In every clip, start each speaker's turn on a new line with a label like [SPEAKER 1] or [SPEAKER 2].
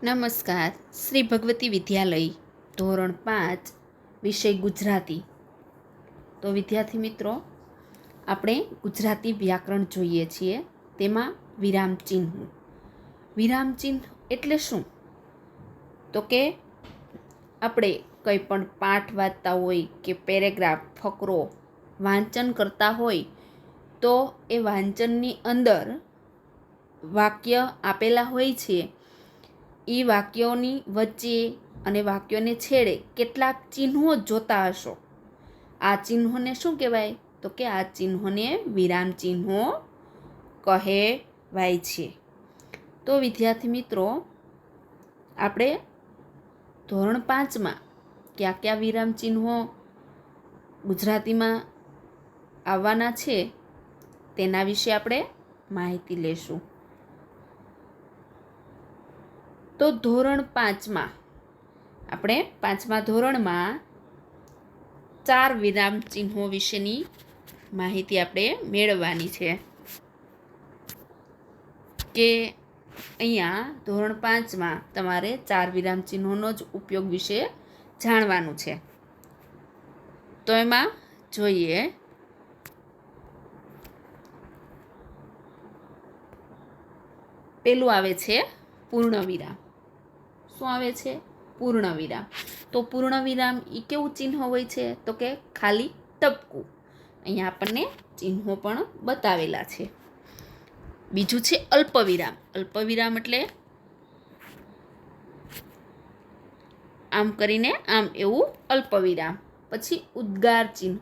[SPEAKER 1] નમસ્કાર. શ્રી ભગવતી વિદ્યાલય ધોરણ 5 વિષય ગુજરાતી. તો વિદ્યાર્થી મિત્રો, આપણે ગુજરાતી વ્યાકરણ જોઈએ છીએ. તેમાં વિરામચિહ્ન. વિરામચિહ્ન એટલે શું? તો કે આપણે કંઈ પણ પાઠ વાંચતા હોય કે પેરેગ્રાફ, ફકરો વાંચન કરતા હોય તો એ વાંચનની અંદર વાક્ય આપેલા હોય છે. એ વાક્યોની વચ્ચે અને વાક્યોને છેડે કેટલાક ચિહ્નો જોતા હશો. આ ચિહ્નોને શું કહેવાય? તો કે આ ચિહ્નોને વિરામ ચિહ્નો કહેવાય છે. તો વિદ્યાર્થી મિત્રો, આપણે ધોરણ 5માં કયા કયા વિરામ ચિહ્નો ગુજરાતીમાં આવવાના છે તેના વિશે આપણે માહિતી લેશું. તો ધોરણ 5માં આપણે 5મા ધોરણમાં 4 વિરામ ચિહ્નો વિશેની માહિતી આપણે મેળવવાની છે. કે અહીંયા ધોરણ 5માં તમારે 4 વિરામ ચિહ્નોનો જ ઉપયોગ વિશે જાણવાનું છે. તો એમાં જોઈએ, પેલું આવે છે પૂર્ણ વિરામ. શું આવે છે? પૂર્ણ વિરામ. તો પૂર્ણ વિરામ એ કેવું ચિહ્ન હોય છે? તો કે ખાલી ટપકું. અહીંયા આપણને ચિહ્નો પણ બતાવેલા છે. બીજું છે અલ્પવિરામ. અલ્પવિરામ એટલે આમ કરીને આમ એવું અલ્પવિરામ. પછી ઉદ્ગાર ચિહ્ન.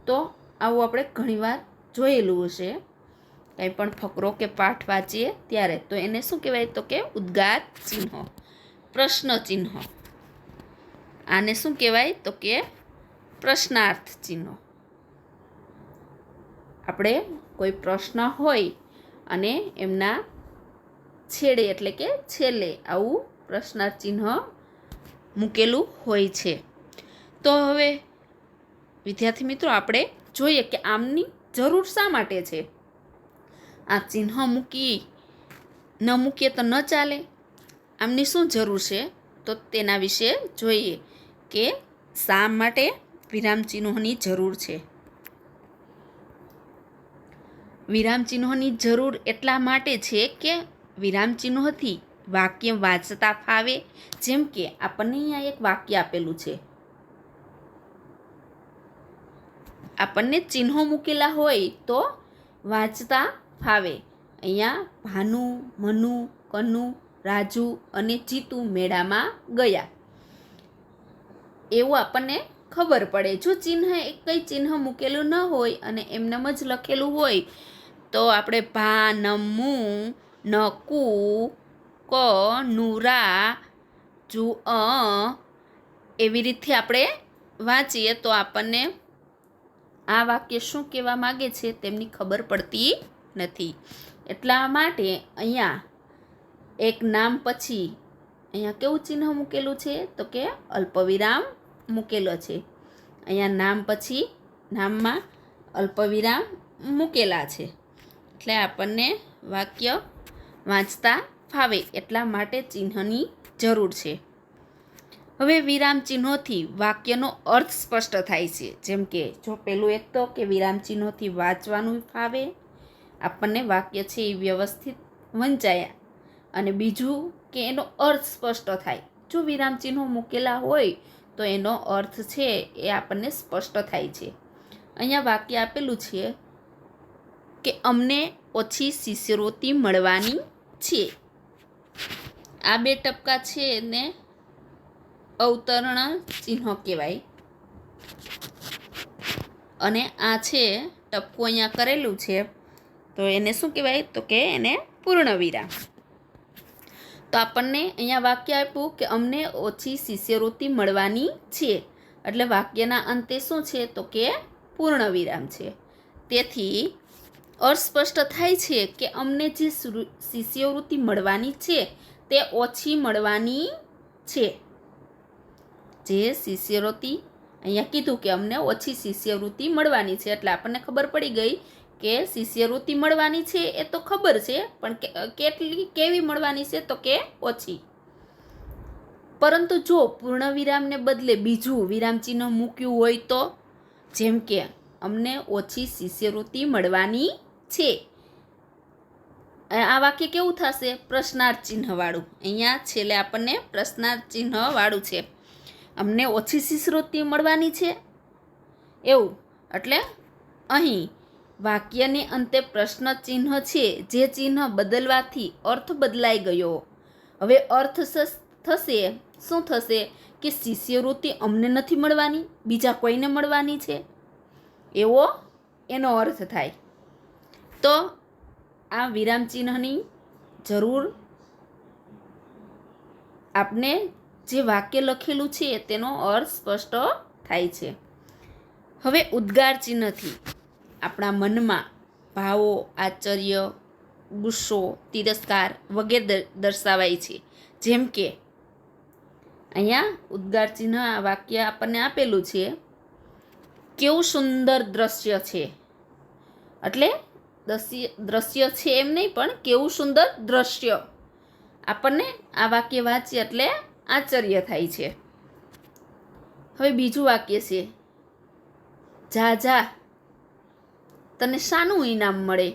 [SPEAKER 1] તો આવું આપણે ઘણીવાર જોયેલું હશે. કંઈ પણ ફકરો કે પાઠ વાંચીએ ત્યારે. તો એને શું કહેવાય? તો કે ઉદ્ગાર ચિહ્ન. પ્રશ્ન ચિહ્ન. આને શું કહેવાય? તો કે પ્રશ્નાર્થ ચિહ્ન. આપણે કોઈ પ્રશ્ન હોય અને એમના છેડે એટલે કે છેલ્લે આવું પ્રશ્નાર્થ ચિહ્ન મૂકેલું હોય છે. તો હવે વિદ્યાર્થી મિત્રો, આપણે જોઈએ કે આમની જરૂર શા માટે છે. આ ચિહ્ન ન મૂકીએ તો ન ચાલે. આમની શું જરૂર છે? તો તેના વિશે જોઈએ કે શા માટે વિરામ ચિહ્નોની જરૂર છે. વિરામ ચિહ્નોની જરૂર એટલા માટે છે કે વિરામ ચિહ્નોથી વાક્ય વાંચતા ફાવે. જેમ કે આપણને અહીંયા એક વાક્ય આપેલું છે. આપણને ચિહ્નો મૂકેલા હોય તો વાંચતા ફાવે. અહીંયા ભાનુ, મનુ, કનુ, રાજુ અને જીતુ મેળામાં ગયા એવું આપણને ખબર પડે. જો કંઈ ચિહ્ન મૂકેલું ન હોય અને એમનેમ જ લખેલું હોય તો આપણે ભા, નમુ, નકુ, ક, નુરા, જુ, એવી રીતે આપણે વાંચીએ તો આપણને આ વાક્ય શું કહેવા માગે છે તેમની ખબર પડતી નથી. એટલા માટે અહીંયા એક નામ પછી અહીંયા કેવું ચિહ્ન મૂકેલું છે? તો કે અલ્પવિરામ મૂકેલો છે. અહીંયા નામ પછી નામમાં અલ્પવિરામ મૂકેલા છે. એટલે આપણને વાક્ય વાંચતા ફાવે એટલા માટે ચિહ્નની જરૂર છે. હવે વિરામ ચિહ્નોથી વાક્યનો અર્થ સ્પષ્ટ થાય છે. જેમ કે જો પેલું એક તો કે વિરામ ચિહ્નોથી વાંચવાનું ફાવે, આપણને વાક્ય છે એ વ્યવસ્થિત વંચાયા. અને બીજું કે એનો અર્થ સ્પષ્ટ થાય. જો વિરામ ચિહ્નો મૂકેલા હોય તો એનો અર્થ છે એ આપણને સ્પષ્ટ થાય છે. અહીંયા વાક્ય આપેલું છે કે અમને ઓછી શિષ્યવૃત્તિ મળવાની છે. આ બે ટપકા છે એને અવતરણ ચિહ્ન કહેવાય. અને આ છે ટપકું અહીંયા કરેલું છે તો એને શું કહેવાય? તો કે એને પૂર્ણ વિરામ. તો આપણને અહીંયા વાક્ય આપ્યું કે અમને ઓછી શિષ્યવૃત્તિ મળવાની છે. એટલે વાક્યના અંતે શું છે? તો કે પૂર્ણ વિરામ છે. તેથી અસ્પષ્ટ થાય છે કે અમને જે શિષ્યવૃત્તિ મળવાની છે તે ઓછી મળવાની છે. જે શિષ્યવૃત્તિ અહીંયા કીધું કે અમને ઓછી શિષ્યવૃત્તિ મળવાની છે. એટલે આપણને ખબર પડી ગઈ કે શિષ્યવૃત્તિ મળવાની છે એ તો ખબર છે, પણ કેવી મળવાની છે? તો કે ઓછી. પરંતુ જો પૂર્ણ વિરામને બદલે બીજું વિરામ ચિહ્ન મૂક્યું હોય તો, જેમ કે અમને ઓછી શિષ્યવૃત્તિ મળવાની છે, આ વાક્ય કેવું થશે? પ્રશ્નાર્થ ચિહ્નવાળું. અહીંયા છેલ્લે આપણને પ્રશ્નાર્થ ચિહ્નવાળું છે. અમને ઓછી શિષ્યવૃત્તિ મળવાની છે એવું. એટલે અહીં વાક્યની અંતે પ્રશ્ન ચિહ્ન છે, જે ચિહ્ન બદલવાથી અર્થ બદલાઈ ગયો. હવે અર્થ થશે, શું થશે કે શિષ્યવૃત્તિ અમને નથી મળવાની, બીજા કોઈને મળવાની છે, એવો એનો અર્થ થાય. તો આ વિરામ ચિહ્નની જરૂર આપને જે વાક્ય લખેલું છે તેનો અર્થ સ્પષ્ટ થાય છે. હવે ઉદ્ગાર ચિહ્નથી આપણા મનમાં ભાવો, આશ્ચર્ય, ગુસ્સો, તિરસ્કાર વગેરે દર્શાવાય છે. જેમ કે અહીંયા ઉદ્ગાર ચિહ્ન આ વાક્ય આપણને આપેલું છે, કેવું સુંદર દ્રશ્ય છે. એટલે દ્રશ્ય છે એમ નહીં, પણ કેવું સુંદર દ્રશ્ય. આપણને આ વાક્ય વાંચીએ એટલે આશ્ચર્ય થાય છે. હવે બીજું વાક્ય છે, જા જા તને શાનું ઇનામ મળે?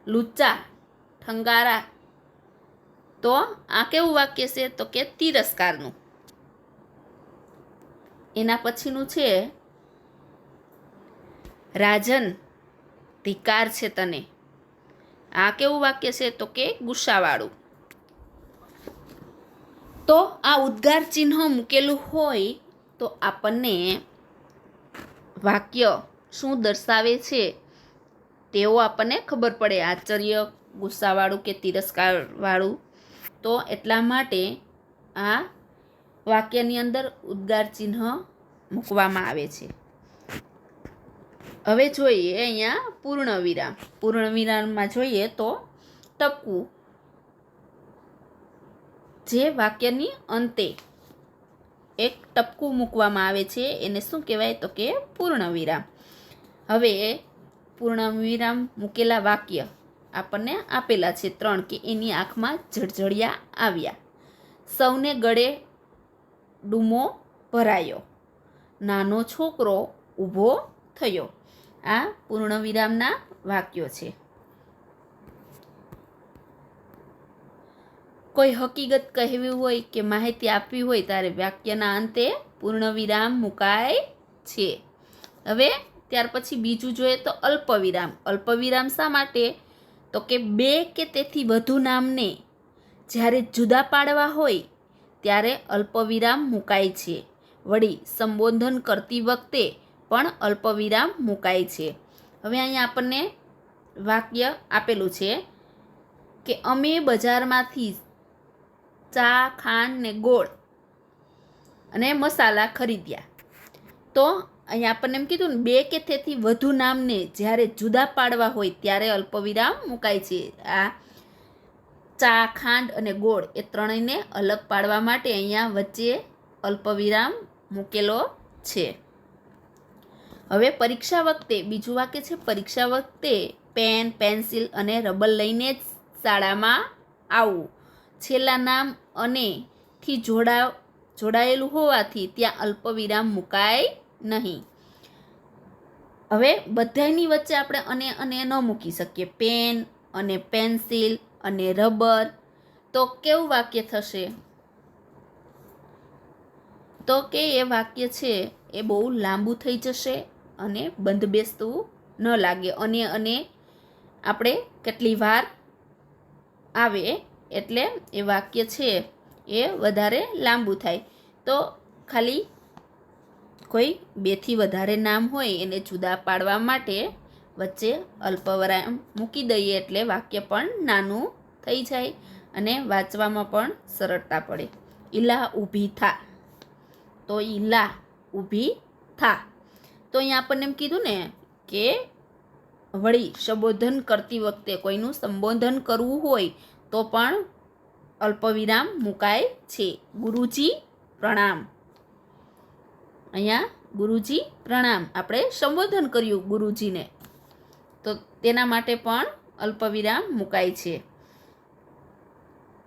[SPEAKER 1] લુચ્ચા, ઠંગારા. તો આ કેવું વાક્ય છે? તો કે તિરસ્કારનું. એના પછીનું છે, રાજન ધિકાર છે તને. આ કેવું વાક્ય છે? તો કે ગુસ્સાવાળું. તો આ ઉદ્ગાર ચિહ્ન મૂકેલું હોય તો આપણને વાક્ય શું દર્શાવે છે તેવો આપણને ખબર પડે, આશ્ચર્ય, ગુસ્સાવાળું કે તિરસ્કારવાળું. તો એટલા માટે આ વાક્યની અંદર ઉદ્ગાર ચિહ્ન મૂકવામાં આવે છે. હવે જોઈએ અહીંયા પૂર્ણ વિરામ. પૂર્ણ વિરામમાં જોઈએ તો ટપકું, જે વાક્યની અંતે એક ટપકું મૂકવામાં આવે છે એને શું કહેવાય? તો કે પૂર્ણ વિરામ. હવે પૂર્ણ વિરામ મૂકેલા વાક્ય આપણને આપેલા છે 3, કે એની આંખમાં જળજળિયા આવ્યા, સૌને ગળે ડૂમો ભરાયો, નાનો છોકરો ઊભો થયો. આ પૂર્ણ વિરામના વાક્યો છે. કોઈ હકીકત કહેવી હોય કે માહિતી આપવી હોય ત્યારે વાક્યના અંતે પૂર્ણ વિરામ મુકાય છે. હવે ત્યાર પછી બીજું જોઈએ તો અલ્પવિરામ. અલ્પવિરામ શા માટે? તો કે 2 કે તેથી વધુ નામને જ્યારે જુદા પાડવા હોય ત્યારે અલ્પવિરામ મુકાય છે. વળી સંબોધન કરતી વખતે પણ અલ્પવિરામ મુકાય છે. હવે અહીંયા આપણને વાક્ય આપેલું છે કે અમે બજારમાંથી ચા, ખાંડ ને ગોળ અને મસાલા ખરીદ્યા. તો અહીંયા આપણને એમ કીધું ને, 2 કે તેથી વધુ નામને જ્યારે જુદા પાડવા હોય ત્યારે અલ્પવિરામ મુકાય છે. આ ચા, ખાંડ અને ગોળ એ ત્રણેયને અલગ પાડવા માટે અહીંયા વચ્ચે અલ્પવિરામ મૂકેલો છે. હવે પરીક્ષા વખતે બીજું વાક્ય છે, પરીક્ષા વખતે પેન, પેન્સિલ અને રબર લઈને જ શાળામાં આવવું. છેલ્લા નામ અને થી જોડાયેલું હોવાથી ત્યાં અલ્પવિરામ મુકાય નહીં. હવે બધાની વચ્ચે આપણે અને ન મૂકી શકીએ. પેન અને પેન્સિલ અને રબર, તો કેવું વાક્ય થશે? તો કે એ વાક્ય છે એ બહુ લાંબુ થઈ જશે અને બંધ બેસતું ન લાગે. અને આપણે કેટલી વાર આવે એટલે એ વાક્ય છે એ વધારે લાંબુ થાય. તો ખાલી કોઈ 2 થી વધારે નામ હોય એને જુદા પાડવા માટે વચ્ચે અલ્પવિરામ મૂકી દઈએ એટલે વાક્ય પણ નાનું થઈ જાય અને વાંચવામાં પણ સરળતા પડે. ઈલા ઊભી થા. તો ઈલા ઊભી થા. તો અહીંયા આપણને એમ કીધું ને કે વળી સંબોધન કરતી વખતે કોઈનું સંબોધન કરવું હોય તો પણ અલ્પવિરામ મુકાય છે. ગુરુજી પ્રણામ. અહીંયા ગુરુજી પ્રણામ, આપણે સંબોધન કર્યું ગુરુજીને, તો તેના માટે પણ અલ્પવિરામ મુકાય છે.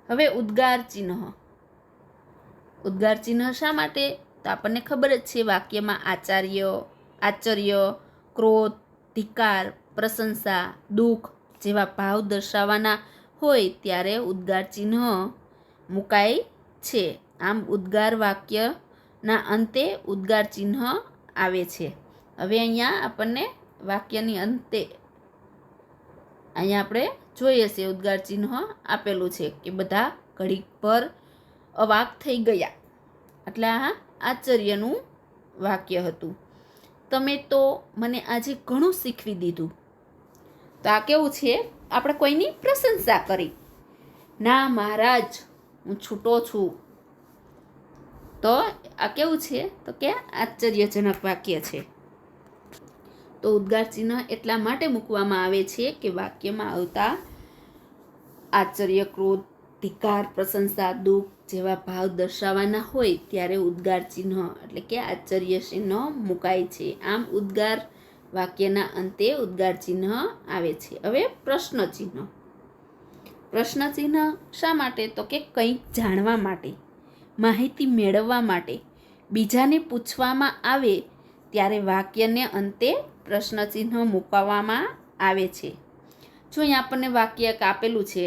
[SPEAKER 1] હવે ઉદ્ગાર ચિહ્ન. ઉદ્ગાર ચિહ્ન શા માટે? તો આપણને ખબર જ છે, વાક્યમાં આશ્ચર્ય, ક્રોધ, ધિક્કાર, પ્રશંસા, દુઃખ જેવા ભાવ દર્શાવવાના હોય ત્યારે ઉદ્ગાર ચિહ્ન મુકાય છે. આમ ઉદ્ગાર વાક્યના અંતે ઉદ્ગાર ચિહ્ન આવે છે. હવે અહીંયા આપણને વાક્યની અંતે અહીંયા આપણે જોઈએ છે ઉદ્ગાર ચિહ્ન આપેલું છે કે બધા ઘડીક ભર અવાક થઈ ગયા. એટલે આ આશ્ચર્યનું વાક્ય હતું. તમે તો મને આજે ઘણું શીખવી દીધું. તો આ કેવું છે? આપણે કોઈની પ્રશંસા કરી. ના મહારાજ, હું છૂટો છું. તો આ કેવું છે? તો કે આશ્ચર્યજનક વાક્ય છે. તો ઉદ્ગાર ચિહ્ન એટલા માટે મૂકવામાં આવે છે કે વાક્યમાં આવતા આશ્ચર્ય, ક્રોધ, ધિક્કાર, પ્રશંસા, દુઃખ જેવા ભાવ દર્શાવવાના હોય ત્યારે ઉદ્ગાર ચિહ્ન એટલે કે આશ્ચર્ય ચિહ્ન મુકાય છે. આમ ઉદ્ગાર વાક્યના અંતે ઉદ્ગાર ચિહ્ન આવે છે. હવે પ્રશ્ન ચિહ્ન. પ્રશ્ન ચિહ્ન શા માટે? તો કે કંઈક જાણવા માટે, માહિતી મેળવવા માટે, બીજાને પૂછવામાં આવે ત્યારે વાક્યને અંતે પ્રશ્ન ચિહ્ન મૂકવામાં આવે છે. જો અહીંયા આપણને વાક્ય એક આપેલું છે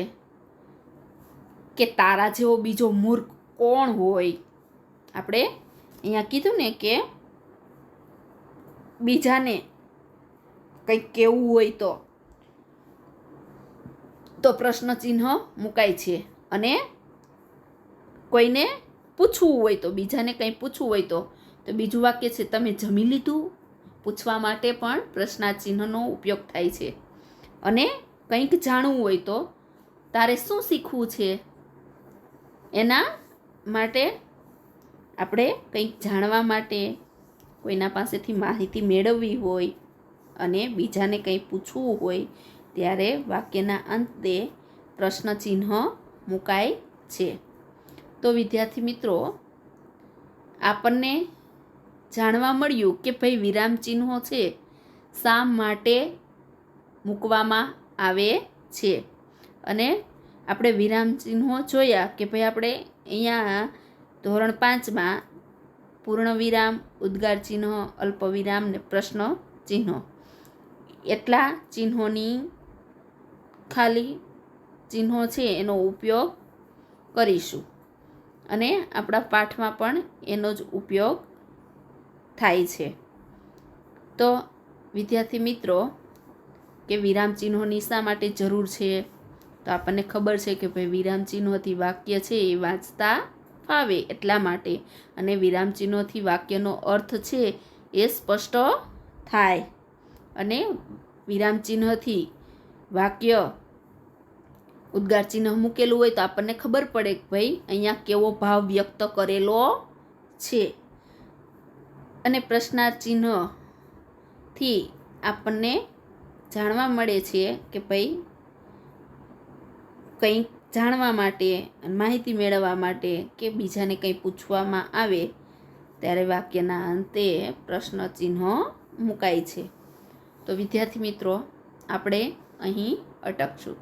[SPEAKER 1] કે તારા જેવો બીજો મૂર્ખ કોણ હોય? આપણે અહીંયા કીધું ને કે બીજાને કંઈક કહેવું હોય તો પ્રશ્ન ચિહ્ન મુકાય છે. અને કોઈને પૂછવું હોય તો, બીજાને કંઈ પૂછવું હોય તો બીજું વાક્ય છે તમે જમી લીધું? પૂછવા માટે પણ પ્રશ્નાચિહ્નનો ઉપયોગ થાય છે. અને કંઈક જાણવું હોય તો તારે શું શીખવું છે? એના માટે આપણે કંઈક જાણવા માટે, કોઈના પાસેથી માહિતી મેળવવી હોય અને બીજાને કંઈ પૂછવું હોય ત્યારે વાક્યના અંતે પ્રશ્ન ચિહ્ન મુકાય છે. તો વિદ્યાર્થી મિત્રો, આપણને જાણવા મળ્યું કે ભાઈ વિરામ ચિહ્નો છે શા માટે મૂકવામાં આવે છે. અને આપણે વિરામ ચિહ્નો જોયા કે ભાઈ આપણે અહીંયા ધોરણ 5માં પૂર્ણ વિરામ, ઉદ્ગાર ચિહ્ન, અલ્પ વિરામ ને પ્રશ્ન ચિહ્નો એટલા ચિહ્નોની ખાલી ચિહ્નો છે એનો ઉપયોગ કરીશું. અને આપણા પાઠમાં પણ એનો જ ઉપયોગ થાય છે. તો વિદ્યાર્થી મિત્રો, કે વિરામ ચિહ્નોની શા માટે જરૂર છે? તો આપણને ખબર છે કે ભાઈ વિરામ ચિહ્નોથી વાક્ય છે એ વાંચતા ફાવે એટલા માટે, અને વિરામ ચિહ્નોથી વાક્યનો અર્થ છે એ સ્પષ્ટ થાય. અને વિરામ ચિહ્નથી વાક્ય ઉદ્ગાર ચિહ્ન મૂકેલું હોય તો આપણને ખબર પડે કે ભાઈ અહીંયા કેવો ભાવ વ્યક્ત કરેલો છે. અને પ્રશ્નાર્થ ચિહ્નથી આપણને જાણવા મળે છે કે ભાઈ કંઈક જાણવા માટે, માહિતી મેળવવા માટે કે બીજાને કંઈ પૂછવામાં આવે ત્યારે વાક્યના અંતે પ્રશ્ન ચિહ્ન મુકાય છે. તો વિદ્યાર્થી મિત્રો, આપણે અહીં અટકશું.